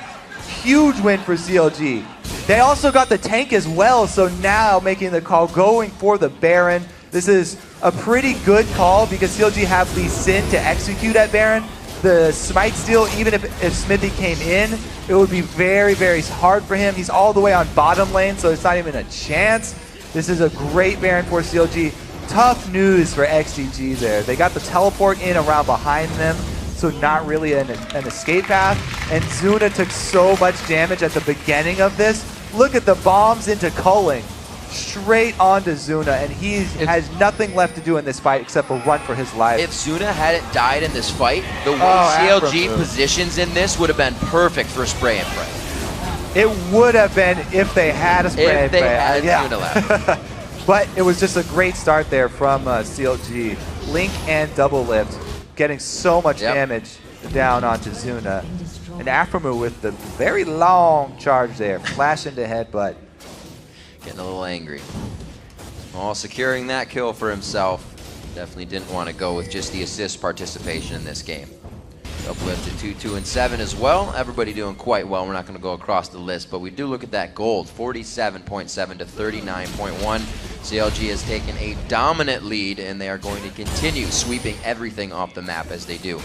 Huge win for CLG. They also got the tank as well, so now making the call, going for the Baron. This is a pretty good call because CLG have the Sin to execute at Baron. The smite steal, even if Smithy came in, it would be very, very hard for him. He's all the way on bottom lane, so it's not even a chance. This is a great Baron for CLG. Tough news for XDG there. They got the teleport in around behind them, so not really an escape path. And Zuna took so much damage at the beginning of this. Look at the bombs into culling. Straight onto Zuna, and he has nothing left to do in this fight except for run for his life. If Zuna hadn't died in this fight, the way CLG positions in this would have been perfect for spray and pray. It would have been if they had a spray and pray. If they had Zuna left. But it was just a great start there from CLG. Link and Doublelift getting so much damage down onto Zuna. And Aframu with the very long charge there, flash into headbutt. Getting a little angry. Well, securing that kill for himself. Definitely didn't want to go with just the assist participation in this game. Uplifted 2-2 and 7 as well. Everybody doing quite well. We're not going to go across the list, but we do look at that gold. 47.7 to 39.1. CLG has taken a dominant lead, and they are going to continue sweeping everything off the map as they do.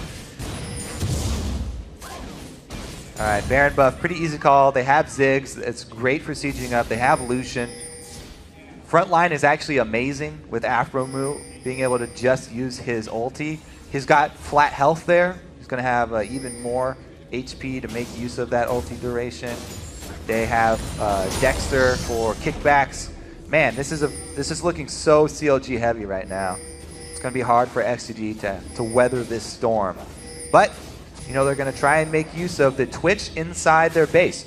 All right, Baron buff, pretty easy call. They have Ziggs. It's great for sieging up. They have Lucian. Front line is actually amazing with Aframu being able to just use his ulti. He's got flat health there. He's going to have even more HP to make use of that ulti duration. They have Dexter for kickbacks. Man, this is looking so CLG heavy right now. It's going to be hard for XDG to weather this storm. But you know, they're going to try and make use of the Twitch inside their base.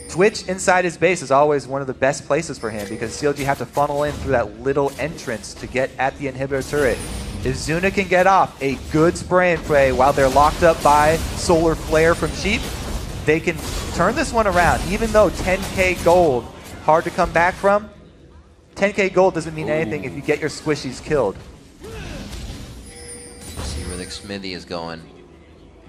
Twitch inside his base is always one of the best places for him because CLG have to funnel in through that little entrance to get at the inhibitor turret. If Zuna can get off a good spray and pray while they're locked up by Solar Flare from Sheep, they can turn this one around. Even though 10k gold, hard to come back from, 10k gold doesn't mean anything if you get your squishies killed. See where the Smithy is going.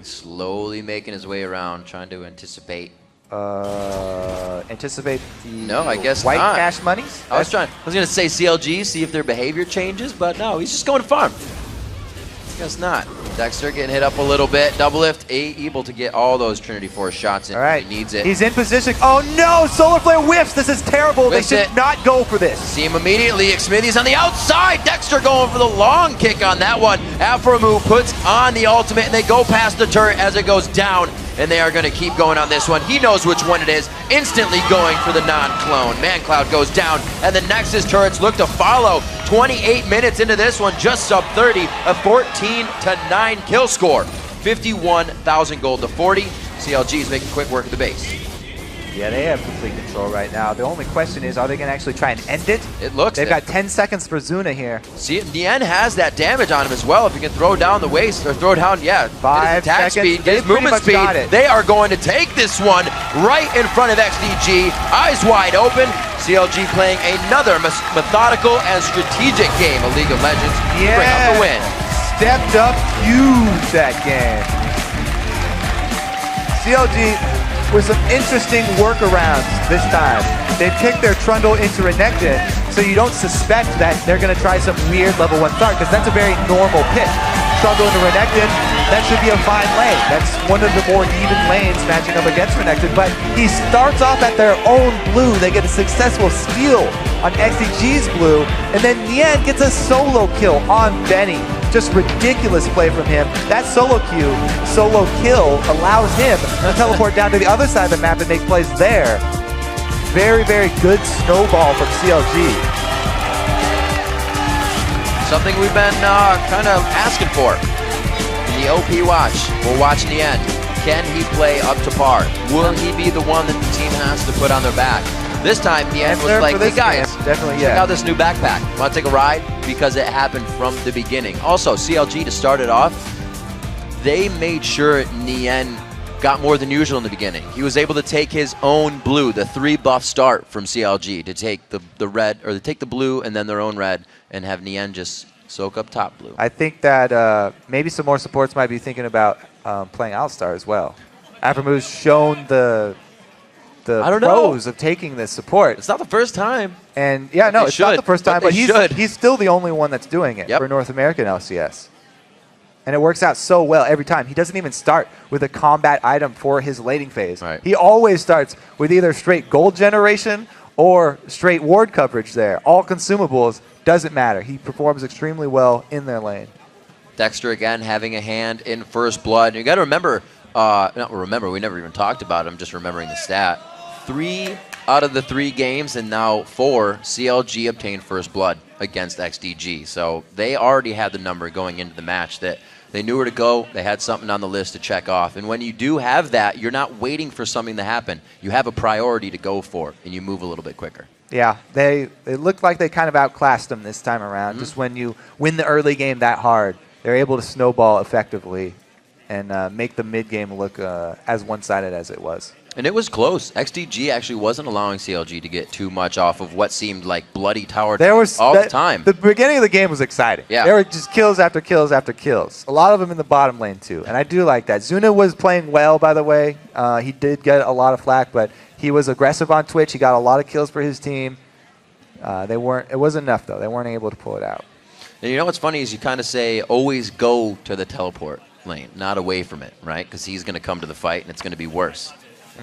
Slowly making his way around, trying to anticipate. Anticipate the I guess white not. cash monies? I was gonna say CLG, see if their behavior changes, but no, he's just going to farm. Guess not. Dexter getting hit up a little bit. Doublelift able to get all those Trinity Force shots in. All right. He needs it. He's in position. Oh no! Solar Flare whiffs. This is terrible. Whiffs they should not go for this. See him immediately. Smithy's on the outside. Dexter going for the long kick on that one. Aframu puts on the ultimate, and they go past the turret as it goes down. And they are going to keep going on this one. He knows which one it is. Instantly going for the non-clone. ManCloud goes down, and the Nexus turrets look to follow. 28 minutes into this one, just sub 30, a 14-9 kill score. 51,000 gold to 40. CLG is making quick work of the base. Yeah, they have complete control right now. The only question is, are they going to actually try and end it? It looks They've got 10 seconds for Zuna here. See, Nien has that damage on him as well. If he can throw down the waist or throw down, yeah, 5 get his attack seconds. speed, get his movement speed. They are going to take this one right in front of XDG. Eyes wide open. CLG playing another methodical and strategic game of League of Legends to bring out the win. Stepped up huge that game. CLG with some interesting workarounds this time. They picked their Trundle into Renekton, so you don't suspect that they're going to try some weird level 1 start, because that's a very normal pick. Trundle into Renekton, that should be a fine lane. That's one of the more even lanes matching up against Renekton, but he starts off at their own blue. They get a successful steal on XDG's blue, and then Nien gets a solo kill on Benny. Just ridiculous play from him. That solo kill allows him to teleport down to the other side of the map and make plays there. Very, very good snowball from CLG. Something we've been kind of asking for. In the OP watch, we'll watch Nien. Can he play up to par? Will he be the one that the team has to put on their back? This time, Nien was like, hey guys, definitely, check out this new backpack. Want to take a ride? Because it happened from the beginning. Also, CLG, to start it off, they made sure Nien got more than usual in the beginning. He was able to take his own blue, the 3-buff start from CLG, to take the red, or to take the blue and then their own red, and have Nien just soak up top blue. I think that maybe some more supports might be thinking about playing Alistar as well. Aphromu's shown the pros of taking this support. It's not the first time. And yeah, no, it's not the first time, but he's still the only one that's doing it for North American LCS. And it works out so well every time. He doesn't even start with a combat item for his laning phase. Right. He always starts with either straight gold generation or straight ward coverage there. All consumables, doesn't matter. He performs extremely well in their lane. Dexter, again, having a hand in first blood. You got to remember, we never even talked about him, just remembering the stat. 3 out of the 3 games, and now 4, CLG obtained first blood against XDG. So they already had the number going into the match that they knew where to go. They had something on the list to check off. And when you do have that, you're not waiting for something to happen. You have a priority to go for, and you move a little bit quicker. Yeah, it looked like they kind of outclassed them this time around. Just when you win the early game that hard, they're able to snowball effectively and make the mid game look as one-sided as it was. And it was close. XDG actually wasn't allowing CLG to get too much off of what seemed like bloody tower all the time. The beginning of the game was exciting. Yeah. There were just kills after kills after kills. A lot of them in the bottom lane, too. And I do like that. Zuna was playing well, by the way. He did get a lot of flack, but he was aggressive on Twitch. He got a lot of kills for his team. It wasn't enough, though. They weren't able to pull it out. And you know what's funny is you kind of say always go to the teleport lane, not away from it, right? Because he's going to come to the fight, and it's going to be worse.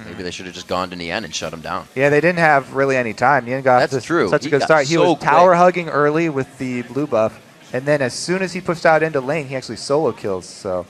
Maybe they should have just gone to Nien and shut him down. Yeah, they didn't have really any time. Nien got such a good start. He was tower hugging early with the blue buff, and then as soon as he pushed out into lane, he actually solo kills. So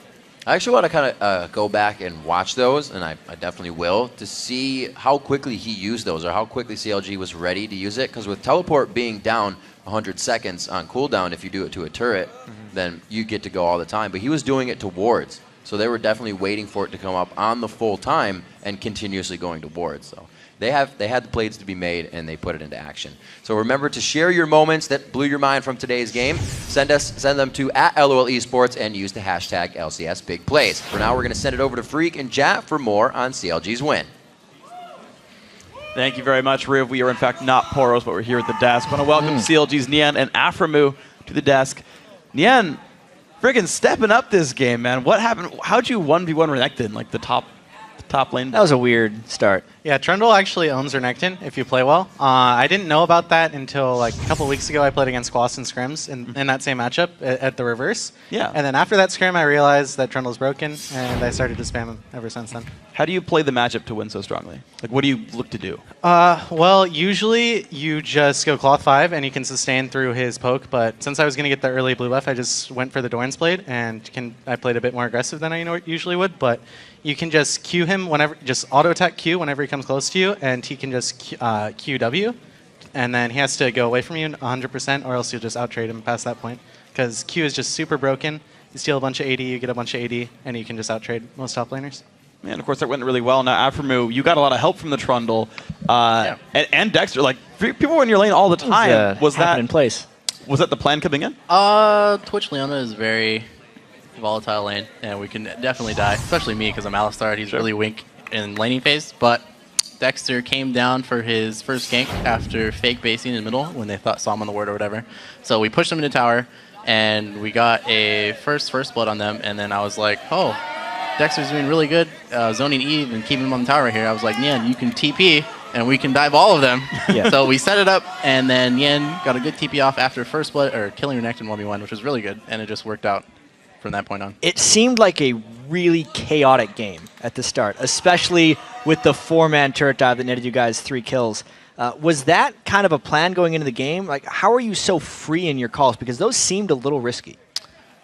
I actually want to kind of go back and watch those, and I definitely will, to see how quickly he used those or how quickly CLG was ready to use it. Because with teleport being down 100 seconds on cooldown, if you do it to a turret, then you get to go all the time. But he was doing it to wards. So they were definitely waiting for it to come up on the full time and continuously going to wards. So they had the plays to be made, and they put it into action. So remember to share your moments that blew your mind from today's game. Send them to @LOL Esports and use the hashtag LCSBigPlays. For now, we're going to send it over to Freak and Jat for more on CLG's win. Thank you very much, Riv. We are, in fact, not Poros, but we're here at the desk. I want to welcome CLG's Nien and Aphromu to the desk. Nien, friggin' stepping up this game, man. What happened? How'd you 1v1 Renekton, like the top lane? That was a weird start. Yeah, Trundle actually owns Renekton if you play well. I didn't know about that until like a couple weeks ago. I played against Squass and Scrims in that same matchup at the reverse. Yeah. And then after that scrim, I realized that Trundle's broken, and I started to spam him ever since then. How do you play the matchup to win so strongly? Like, what do you look to do? Well, usually you just go Cloth 5 and you can sustain through his poke, but since I was going to get the early blue buff, I just went for the Doran's Blade, and I played a bit more aggressive than I usually would, but you can just Q him whenever, just auto attack Q whenever he comes close to you, and he can just QW, and then he has to go away from you 100%, or else you'll just out-trade him past that point, because Q is just super broken. You steal a bunch of AD, you get a bunch of AD, and you can just out-trade most top laners. And of course, that went really well. Now, Afremu, you got a lot of help from the Trundle and Dexter. Like, people were in your lane all the time. Was that in place? Was that the plan coming in? Twitch Leona is very volatile lane, and we can definitely die, especially me because I'm Alistar. He's really weak in laning phase, but Dexter came down for his first gank after fake basing in the middle when they saw him on the ward or whatever. So we pushed him into tower, and we got a first blood on them, and then I was like, oh, Dexter's doing really good zoning Eve and keeping him on the tower right here. I was like, Nian, you can TP, and we can dive all of them. So we set it up, and then Nian got a good TP off after first blood, or killing Renekton 1v1, which was really good, and it just worked out from that point on. It seemed like a really chaotic game at the start, especially with the 4-man turret dive that netted you guys 3 kills. Was that kind of a plan going into the game? Like, how are you so free in your calls? Because those seemed a little risky.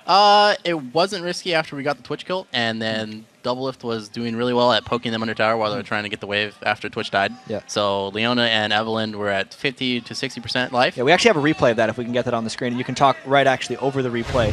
It wasn't risky after we got the Twitch kill, and then Doublelift was doing really well at poking them under tower while they were trying to get the wave after Twitch died. So Leona and Evelyn were at 50 to 60% life. Yeah, we actually have a replay of that if we can get that on the screen. And you can talk right actually over the replay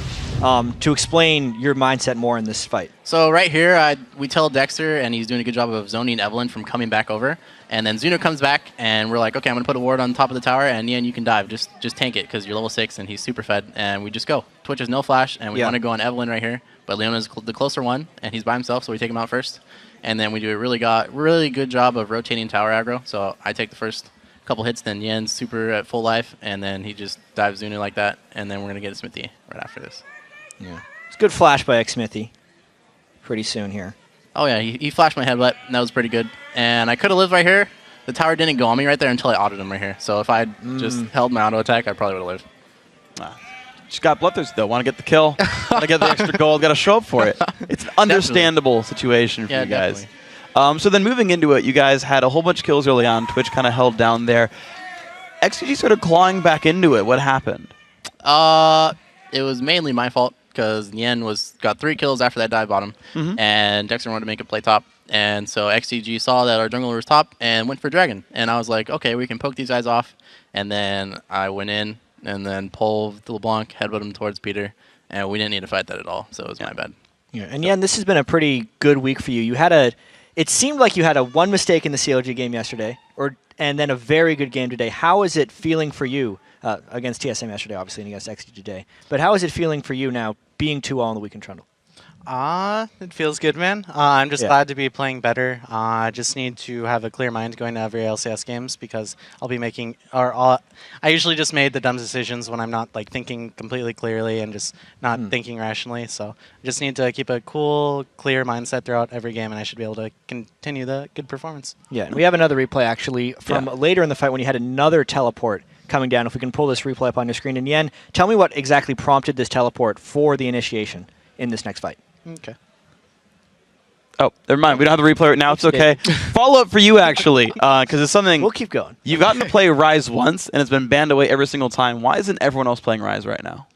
to explain your mindset more in this fight. So right here, we tell Dexter, and he's doing a good job of zoning Evelyn from coming back over. And then Zuno comes back, and we're like, okay, I'm going to put a ward on top of the tower, and Nian, you can dive. Just tank it, because you're level 6, and he's super fed. And we just go. Twitch has no flash, and we want to go on Evelyn right here. But Leona's the closer one, and he's by himself, so we take him out first. And then we do a really good job of rotating tower aggro. So I take the first couple hits, then Nian's super at full life, and then he just dives Zuno like that, and then we're going to get a Smithy right after this. Yeah, it's a good flash by Smithy pretty soon here. Oh yeah, he flashed my headbutt, and that was pretty good. And I could have lived right here. The tower didn't go on me right there until I autoed him right here. So if I had just held my auto attack, I probably would have lived. Just got bloodthirst though. Want to get the kill. Want to get the extra gold. Got to show up for it. It's an understandable situation for you guys. So then moving into it, you guys had a whole bunch of kills early on. Twitch kind of held down there. XDG started clawing back into it. What happened? It was mainly my fault because Nian got 3 kills after that dive bottom, and Dexter wanted to make a play top. And so XDG saw that our jungler was top and went for Dragon. And I was like, okay, we can poke these guys off. And then I went in and then pulled LeBlanc, headbutt him towards Peter. And we didn't need to fight that at all, so it was my bad. Yeah, and Yen, this has been a pretty good week for you. You had it seemed like you had one mistake in the CLG game yesterday, and then a very good game today. How is it feeling for you against TSM yesterday, obviously, and against XDG today? But how is it feeling for you now, being 2-0 on the week in Trundle? It feels good, man. I'm just glad to be playing better. I just need to have a clear mind going to every LCS games because I'll be making, I usually just made the dumb decisions when I'm not like thinking completely clearly and just not thinking rationally. So I just need to keep a cool, clear mindset throughout every game, and I should be able to continue the good performance. Yeah, and we have another replay actually from later in the fight when you had another teleport coming down. If we can pull this replay up on your screen. And Yen, tell me what exactly prompted this teleport for the initiation in this next fight. Okay. Oh, never mind. We don't have the replay right now. It's okay. Follow up for you, actually, because it's something... We'll keep going. You've gotten to play Rise once, and it's been banned away every single time. Why isn't everyone else playing Rise right now?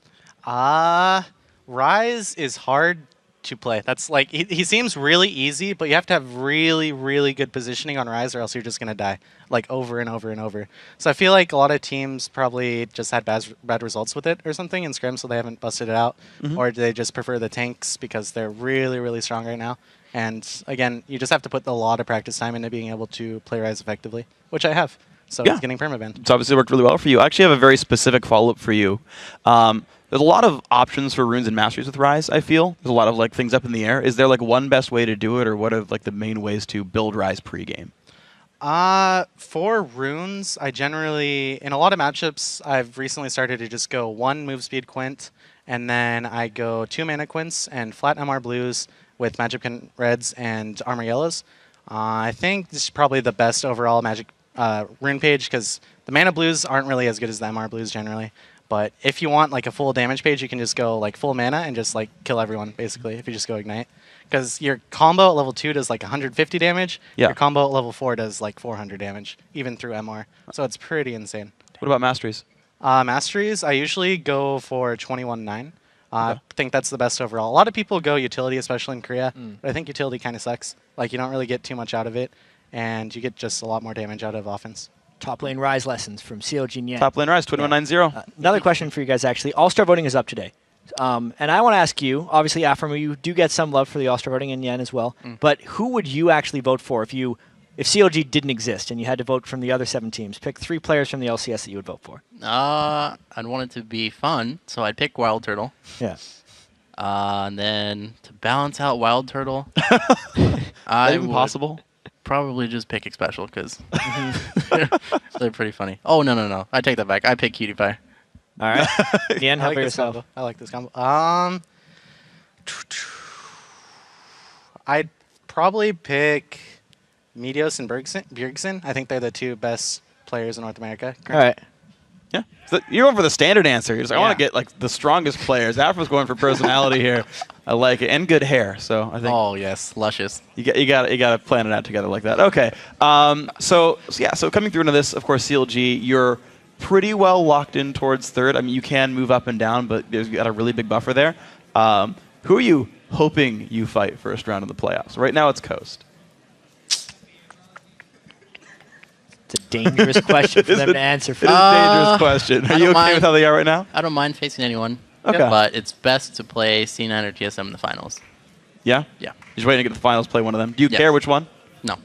Rise is hard to play. That's like he seems really easy, but you have to have really, really good positioning on Rise, or else you're just gonna die like over and over and over. So I feel like a lot of teams probably just had bad results with it or something in Scrim, so they haven't busted it out, or do they just prefer the tanks because they're really, really strong right now? And again, you just have to put a lot of practice time into being able to play Rise effectively, which I have. So it's getting permabanned. It's obviously worked really well for you. I actually have a very specific follow-up for you. There's a lot of options for runes and masteries with Rise, I feel. There's a lot of like things up in the air. Is there like one best way to do it, or what are like the main ways to build Rise pre-game? For runes, I generally, in a lot of matchups, I've recently started to just go 1 move speed quint, and then I go 2 mana quints and flat MR blues with magic reds and armor yellows. I think this is probably the best overall magic rune page because the mana blues aren't really as good as the MR blues generally. But if you want like a full damage page, you can just go like full mana and just like kill everyone basically if you just go ignite. Because your combo at level 2 does like 150 damage. Your combo at level 4 does like 400 damage, even through MR. So it's pretty insane. What about masteries? Masteries, I usually go for 21-9. I think that's the best overall. A lot of people go utility, especially in Korea. But I think utility kind of sucks. Like you don't really get too much out of it, and you get just a lot more damage out of offense. Top lane Rise lessons from CLG Nyan. Top lane Rise, 2190. Another question for you guys, actually. All-Star voting is up today. And I want to ask you, obviously, Aframu, you do get some love for the All-Star voting, and Yen as well. But who would you actually vote for if CLG didn't exist and you had to vote from the other 7 teams? Pick 3 players from the LCS that you would vote for. I'd want it to be fun, so I'd pick Wild Turtle. Yeah. And then to balance out Wild Turtle, I would possible. Probably just pick Special because they're pretty funny. Oh, no. I take that back. I pick Cutie Pie. All right. Yen, how I like about this yourself? combo. I like this combo. I'd probably pick Meteos and Bjergsen. I think they're the 2 best players in North America. All right. Yeah. So you're going for the standard answer. You're just, I want Yeah. to get like the strongest players. Afro's going for personality here. I like it. And good hair. So I think Oh, yes. Luscious. you got to plan it out together like that. Okay. So coming through into this, of course, CLG, you're pretty well locked in towards 3rd. I mean, you can move up and down, but you've got a really big buffer there. Who are you hoping you fight first round of the playoffs? Right now, it's Coast. It's a dangerous question for them to answer. It's a dangerous question. Are you okay with how they are right now? I don't mind facing anyone. Okay. But it's best to play C9 or TSM in the finals. Yeah? Yeah. You're just waiting to get the finals, play one of them. Do you Yes. care which one? No.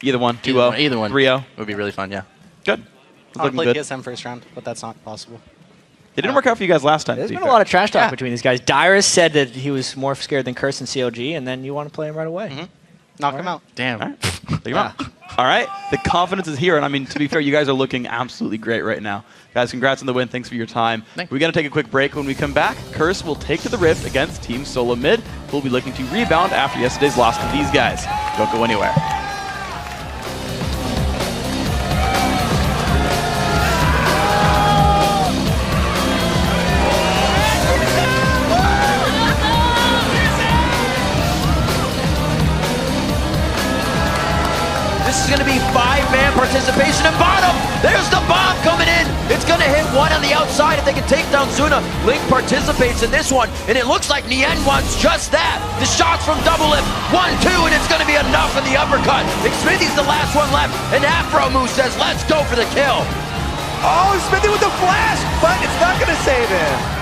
Either one, 2-0, Either one. 3-0. Would be really fun, yeah. Good. I'll Looking play good. TSM first round, but that's not possible. It didn't work out for you guys last time. There's to be been a fair. lot of trash talk Yeah. between these guys. Dyrus said that he was more scared than Curse in CLG, and then you want to play him right away. Knock him out. Damn. All right. Take him out. All right. The confidence is here. And I mean, to be fair, you guys are looking absolutely great right now. Guys, congrats on the win. Thanks for your time. Thanks. We're going to take a quick break. When we come back, Curse will take to the Rift against Team Solo Mid. We'll be looking to rebound after yesterday's loss to these guys. Don't go anywhere. This is going to be 5-man participation in bottom. There's the bomb coming in. It's going to hit one on the outside if they can take down Zuna. Link participates in this one, and it looks like Nien wants just that. The shots from double lift, 1-2, and it's going to be enough in the uppercut. Smithy's the last one left, and Aframu says, let's go for the kill. Oh, Smithy with the flash, but it's not going to save him.